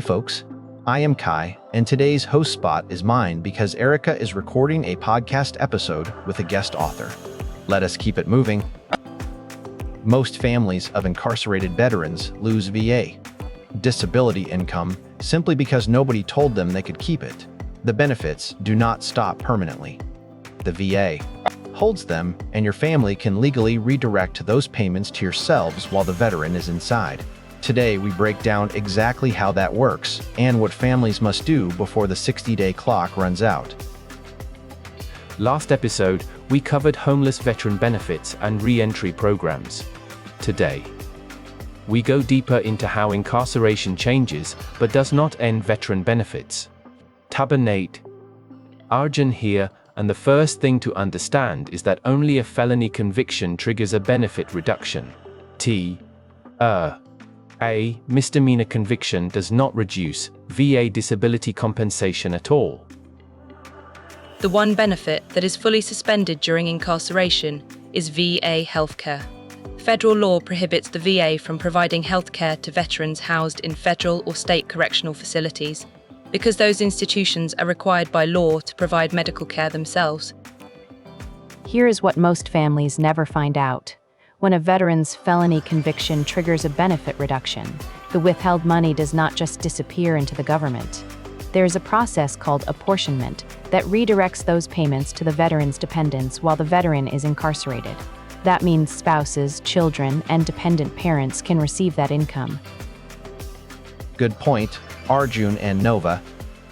Hey folks, I am Kai, and today's host spot is mine because Erica is recording a podcast episode with a guest author. Let us keep it moving. Most families of incarcerated veterans lose VA disability income simply because nobody told them they could keep it. The benefits do not stop permanently. The VA holds them, and your family can legally redirect those payments to yourselves while the veteran is inside. Today, we break down exactly how that works and what families must do before the 60-day clock runs out. Last episode, we covered homeless veteran benefits and re-entry programs. Today, we go deeper into how incarceration changes but does not end veteran benefits. Tabernate. Arjun here, and the first thing to understand is that only a felony conviction triggers a benefit reduction. A misdemeanor conviction does not reduce VA disability compensation at all. The one benefit that is fully suspended during incarceration is VA healthcare. Federal law prohibits the VA from providing healthcare to veterans housed in federal or state correctional facilities because those institutions are required by law to provide medical care themselves. Here is what most families never find out. When a veteran's felony conviction triggers a benefit reduction, the withheld money does not just disappear into the government. There is a process called apportionment that redirects those payments to the veteran's dependents while the veteran is incarcerated. That means spouses, children, and dependent parents can receive that income. Good point, Arjun and Nova.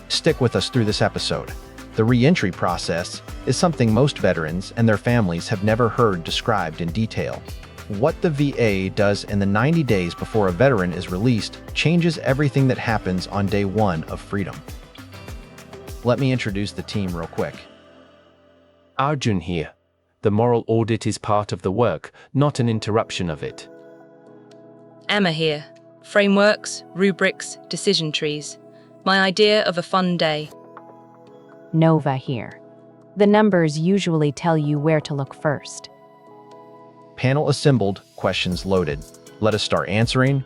Stick with us through this episode. The re-entry process is something most veterans and their families have never heard described in detail. What the VA does in the 90 days before a veteran is released changes everything that happens on day one of freedom. Let me introduce the team real quick. Arjun here. The moral audit is part of the work, not an interruption of it. Emma here. Frameworks, rubrics, decision trees. My idea of a fun day. Nova here. The numbers usually tell you where to look first. Panel assembled, questions loaded. Let us start answering.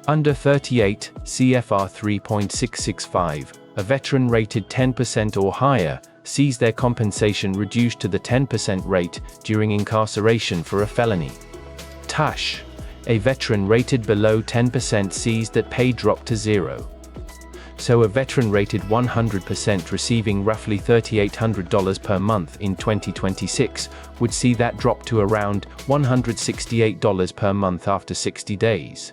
Under 38, CFR 3.665, a veteran rated 10% or higher sees their compensation reduced to the 10% rate during incarceration for a felony. TASH, a veteran rated below 10% sees that pay drop to zero. So a veteran rated 100% receiving roughly $3,800 per month in 2026 would see that drop to around $168 per month after 60 days.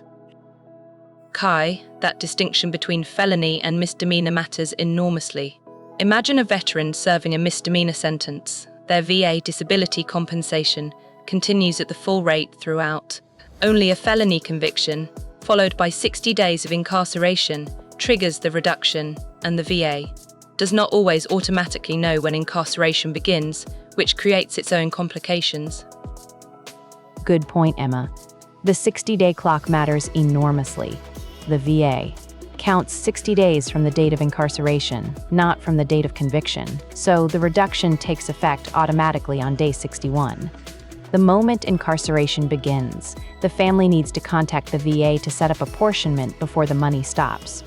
Kai, that distinction between felony and misdemeanor matters enormously. Imagine a veteran serving a misdemeanor sentence. Their VA disability compensation continues at the full rate throughout. Only a felony conviction, followed by 60 days of incarceration, triggers the reduction, and the VA does not always automatically know when incarceration begins, which creates its own complications. Good point, Emma. The 60-day clock matters enormously. The VA counts 60 days from the date of incarceration, not from the date of conviction, so the reduction takes effect automatically on day 61. The moment incarceration begins, the family needs to contact the VA to set up apportionment before the money stops.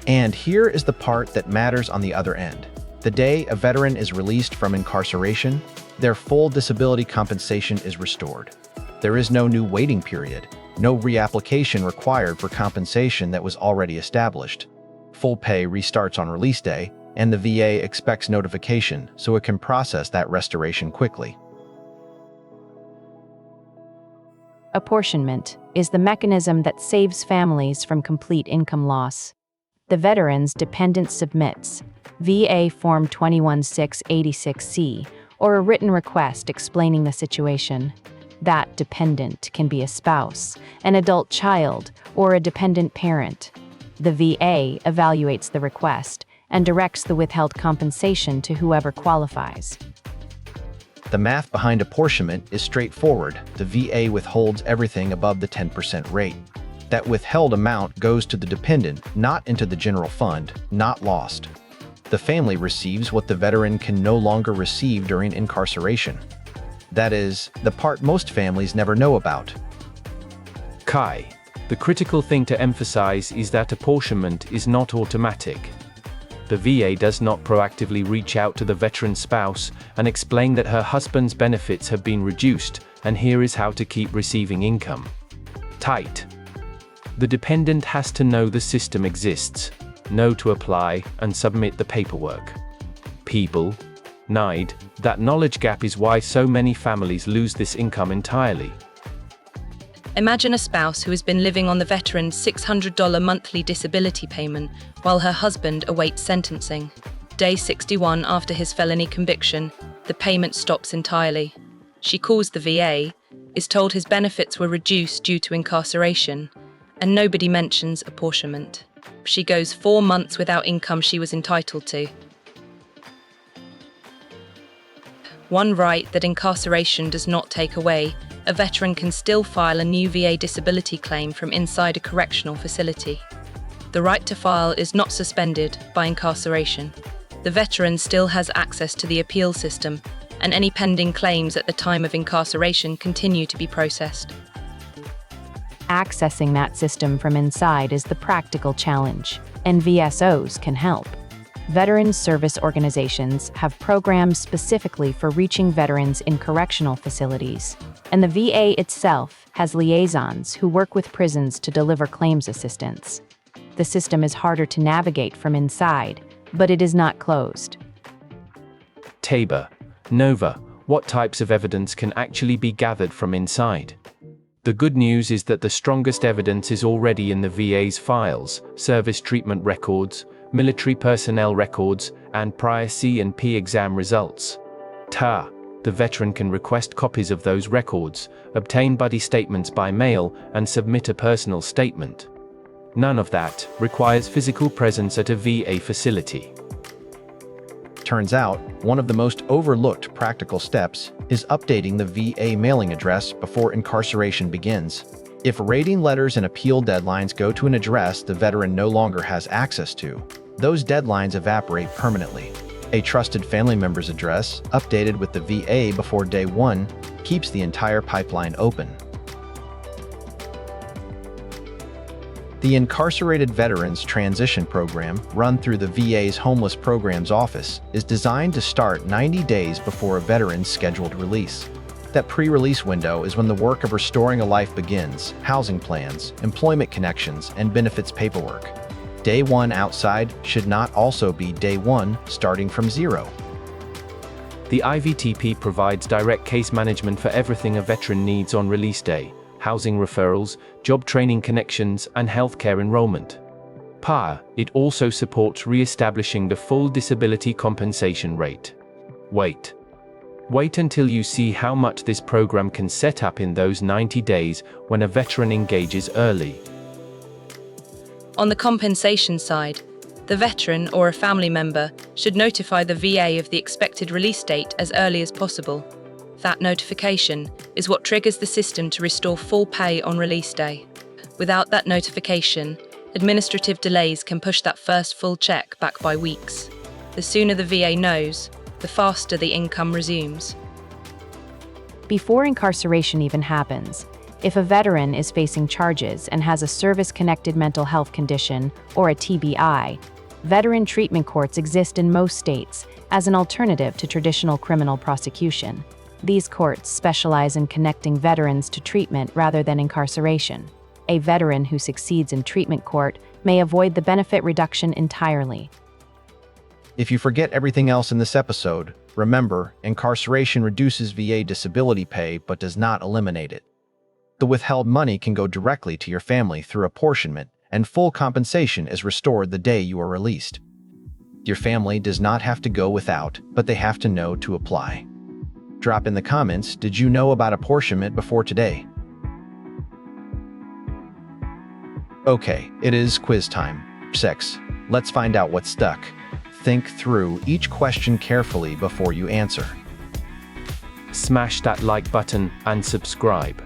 And here is the part that matters on the other end. The day a veteran is released from incarceration, their full disability compensation is restored. There is no new waiting period, no reapplication required for compensation that was already established. Full pay restarts on release day, and the VA expects notification so it can process that restoration quickly. Apportionment is the mechanism that saves families from complete income loss. The veteran's dependent submits VA Form 21686C or a written request explaining the situation. That dependent can be a spouse, an adult child, or a dependent parent. The VA evaluates the request and directs the withheld compensation to whoever qualifies. The math behind apportionment is straightforward. The VA withholds everything above the 10% rate. That withheld amount goes to the dependent, not into the general fund, not lost. The family receives what the veteran can no longer receive during incarceration. That is, the part most families never know about. Kai, The critical thing to emphasize is that apportionment is not automatic. The VA does not proactively reach out to the veteran's spouse and explain that her husband's benefits have been reduced, and here is how to keep receiving income. Tight. The dependent has to know the system exists, know to apply, and submit the paperwork. People. NADL. That knowledge gap is why so many families lose this income entirely. Imagine a spouse who has been living on the veteran's $600 monthly disability payment while her husband awaits sentencing. Day 61 after his felony conviction, the payment stops entirely. She calls the VA, is told his benefits were reduced due to incarceration, and nobody mentions apportionment. She goes 4 months without income she was entitled to. One right that incarceration does not take away: a veteran can still file a new VA disability claim from inside a correctional facility. The right to file is not suspended by incarceration. The veteran still has access to the appeal system, and any pending claims at the time of incarceration continue to be processed. Accessing that system from inside is the practical challenge, and VSOs can help. Veterans service organizations have programs specifically for reaching veterans in correctional facilities, and the VA itself has liaisons who work with prisons to deliver claims assistance. The system is harder to navigate from inside, but it is not closed. Tabor. Nova. What types of evidence can actually be gathered from inside? The good news is that the strongest evidence is already in the VA's files: service treatment records, military personnel records, and prior C&P exam results. The veteran can request copies of those records, obtain buddy statements by mail, and submit a personal statement. None of that requires physical presence at a VA facility. Turns out, one of the most overlooked practical steps is updating the VA mailing address before incarceration begins. If rating letters and appeal deadlines go to an address the veteran no longer has access to, those deadlines evaporate permanently. A trusted family member's address, updated with the VA before day 1, keeps the entire pipeline open. The Incarcerated Veterans Transition Program, run through the VA's Homeless Programs Office, is designed to start 90 days before a veteran's scheduled release. That pre-release window is when the work of restoring a life begins: housing plans, employment connections, and benefits paperwork. Day 1 outside should not also be day 1 starting from 0. The IVTP provides direct case management for everything a veteran needs on release day: housing referrals, job training connections, and healthcare enrollment. It also supports re-establishing the full disability compensation rate. Wait until you see how much this program can set up in those 90 days when a veteran engages early. On the compensation side, the veteran or a family member should notify the VA of the expected release date as early as possible. That notification is what triggers the system to restore full pay on release day. Without that notification, administrative delays can push that first full check back by weeks. The sooner the VA knows, the faster the income resumes. Before incarceration even happens, if a veteran is facing charges and has a service-connected mental health condition, or a TBI, veteran treatment courts exist in most states as an alternative to traditional criminal prosecution. These courts specialize in connecting veterans to treatment rather than incarceration. A veteran who succeeds in treatment court may avoid the benefit reduction entirely. If you forget everything else in this episode, remember, incarceration reduces VA disability pay but does not eliminate it. The withheld money can go directly to your family through apportionment, and full compensation is restored the day you are released. Your family does not have to go without, but they have to know to apply. Drop in the comments, did you know about apportionment before today? Okay, it is quiz time. 6. Let's find out what's stuck. Think through each question carefully before you answer. Smash that like button and subscribe.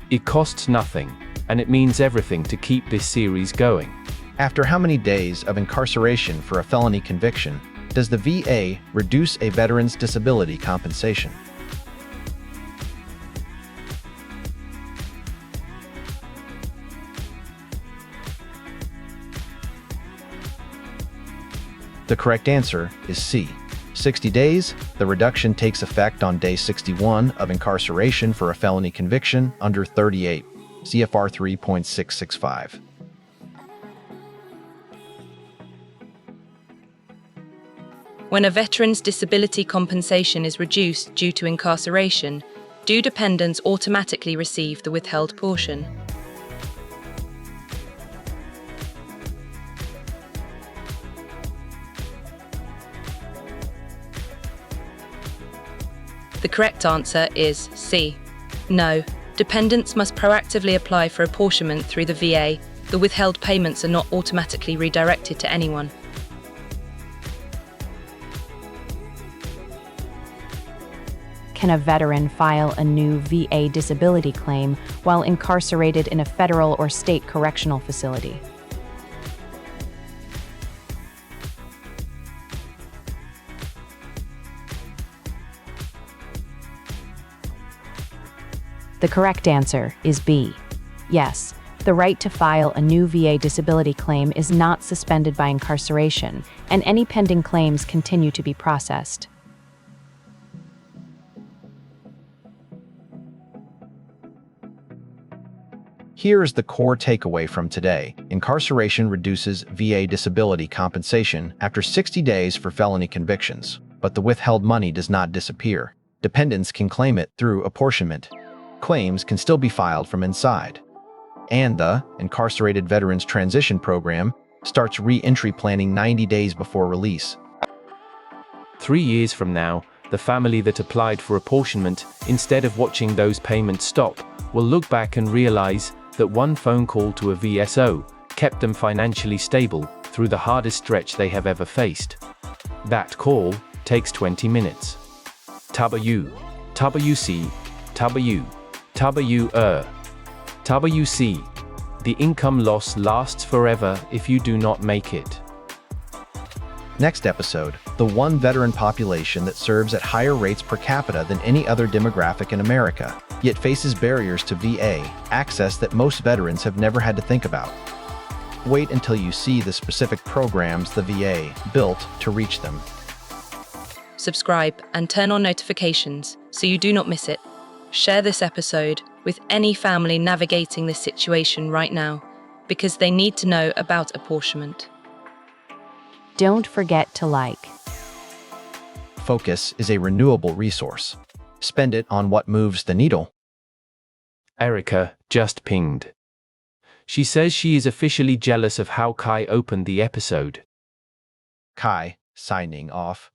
It costs nothing, and it means everything to keep this series going. After how many days of incarceration for a felony conviction does the VA reduce a veteran's disability compensation? The correct answer is C. 60 days. The reduction takes effect on day 61 of incarceration for a felony conviction under 38 CFR 3.665. When a veteran's disability compensation is reduced due to incarceration, do dependents automatically receive the withheld portion? The correct answer is C. No. Dependents must proactively apply for apportionment through the VA. The withheld payments are not automatically redirected to anyone. Can a veteran file a new VA disability claim while incarcerated in a federal or state correctional facility? The correct answer is B. Yes, the right to file a new VA disability claim is not suspended by incarceration, and any pending claims continue to be processed. Here is the core takeaway from today. Incarceration reduces VA disability compensation after 60 days for felony convictions, but the withheld money does not disappear. Dependents can claim it through apportionment. Claims can still be filed from inside. And the Incarcerated Veterans Transition Program starts re-entry planning 90 days before release. 3 years from now, the family that applied for apportionment, instead of watching those payments stop, will look back and realize that one phone call to a VSO kept them financially stable through the hardest stretch they have ever faced. That call takes 20 minutes. WC, the income loss lasts forever if you do not make it. Next episode, the one veteran population that serves at higher rates per capita than any other demographic in America, yet faces barriers to VA access that most veterans have never had to think about. Wait until you see the specific programs the VA built to reach them. Subscribe and turn on notifications so you do not miss it. Share this episode with any family navigating this situation right now, because they need to know about apportionment. Don't forget to like. Focus is a renewable resource. Spend it on what moves the needle. Erica just pinged. She says she is officially jealous of how Kai opened the episode. Kai, signing off.